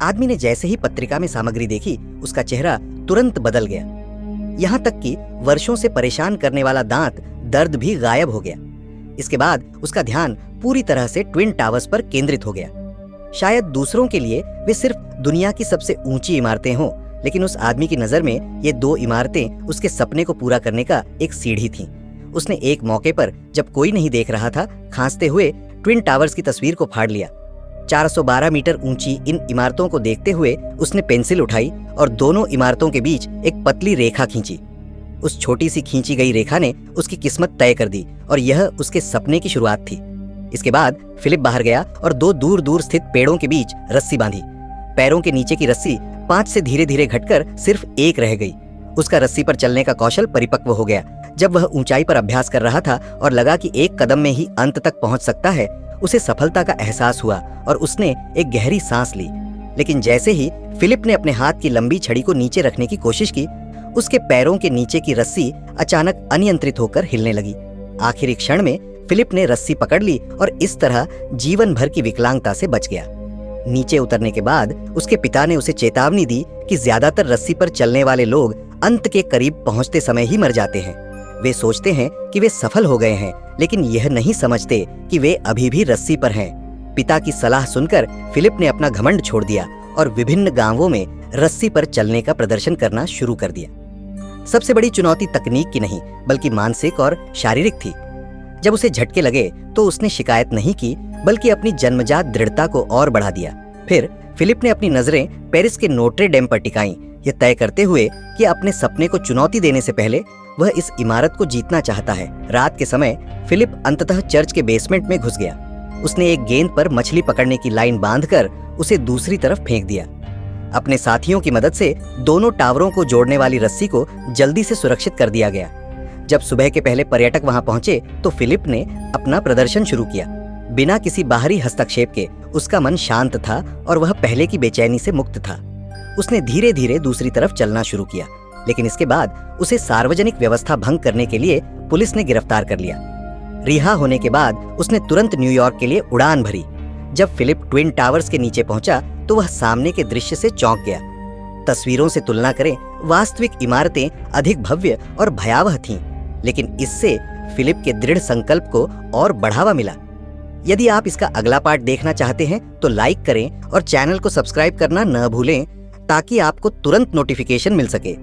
आदमी ने जैसे ही पत्रिका में सामग्री देखी, उसका चेहरा तुरंत बदल गया। यहाँ तक कि वर्षों से परेशान करने वाला दांत दर्द भी गायब हो गया। इसके बाद उसका ध्यान पूरी तरह से ट्विन टावर्स पर केंद्रित हो गया। शायद दूसरों के लिए वे सिर्फ दुनिया की सबसे ऊंची इमारतें हों, लेकिन उस आदमी की नजर में ये दो इमारतें उसके सपने को पूरा करने का एक सीढ़ी थीं। उसने एक मौके पर, जब कोई नहीं देख रहा था, खांसते हुए ट्विन टावर्स की तस्वीर को फाड़ लिया। 412 मीटर ऊंची इन इमारतों को देखते हुए उसने पेंसिल उठाई और दोनों इमारतों के बीच एक पतली रेखा खींची। उस छोटी सी खींची गई रेखा ने उसकी किस्मत तय कर दी और यह उसके सपने की शुरुआत थी। इसके बाद फिलिप बाहर गया और दो दूर दूर स्थित पेड़ों के बीच रस्सी बांधी। पैरों के नीचे की रस्सी 5 से धीरे धीरे घटकर सिर्फ 1 रह गई। उसका रस्सी पर चलने का कौशल परिपक्व हो गया। जब वह ऊंचाई पर अभ्यास कर रहा था और लगा कि एक कदम में ही अंत तक पहुंच सकता है, उसे सफलता का एहसास हुआ और उसने एक गहरी सांस ली। लेकिन जैसे ही फिलिप ने अपने हाथ की लंबी छड़ी को नीचे रखने की कोशिश की, उसके पैरों के नीचे की रस्सी अचानक अनियंत्रित होकर हिलने लगी। आखिरी क्षण में फिलिप ने रस्सी पकड़ ली और इस तरह जीवन भर की विकलांगता से बच गया। नीचे उतरने के बाद उसके पिता ने उसे चेतावनी दी कि ज्यादातर रस्सी पर चलने वाले लोग अंत के करीब पहुंचते समय ही मर जाते हैं। वे सोचते हैं कि वे सफल हो गए हैं, लेकिन यह नहीं समझते कि वे अभी भी रस्सी पर हैं। पिता की सलाह सुनकर फिलिप ने अपना घमंड छोड़ दिया और विभिन्न गांवों में रस्सी पर चलने का प्रदर्शन करना शुरू कर दिया। सबसे बड़ी चुनौती तकनीक की नहीं, बल्कि मानसिक और शारीरिक थी। जब उसे झटके लगे तो उसने शिकायत नहीं की, बल्कि अपनी जन्मजात दृढ़ता को और बढ़ा दिया। फिर फिलिप ने अपनी नजरें पेरिस के नोट्रे डेम पर टिकाईं, यह तय करते हुए कि अपने सपने को चुनौती देने से पहले वह इस इमारत को जीतना चाहता है। रात के समय फिलिप अंततः चर्च के बेसमेंट में घुस गया। उसने एक गेंद पर मछली पकड़ने की लाइन बांधकर उसे दूसरी तरफ फेंक दिया। अपने साथियों की मदद से दोनों टावरों को जोड़ने वाली रस्सी को जल्दी से सुरक्षित कर दिया गया। जब सुबह के पहले पर्यटक वहां पहुंचे तो फिलिप ने अपना प्रदर्शन शुरू किया। बिना किसी बाहरी हस्तक्षेप के उसका मन शांत था और वह पहले की बेचैनी से मुक्त था। उसने धीरे धीरे दूसरी तरफ चलना शुरू किया, लेकिन इसके बाद उसे सार्वजनिक व्यवस्था भंग करने के लिए पुलिस ने गिरफ्तार कर लिया। रिहा होने के बाद उसने तुरंत न्यूयॉर्क के लिए उड़ान भरी। जब फिलिप ट्विन टावर्स के नीचे पहुंचा तो वह सामने के दृश्य से चौंक गया। तस्वीरों से तुलना करें, वास्तविक इमारतें अधिक भव्य और भयावह थीं, लेकिन इससे फिलिप के दृढ़ संकल्प को और बढ़ावा मिला। यदि आप इसका अगला पार्ट देखना चाहते हैं तो लाइक करें और चैनल को सब्सक्राइब करना न भूलें, ताकि आपको तुरंत नोटिफिकेशन मिल सके।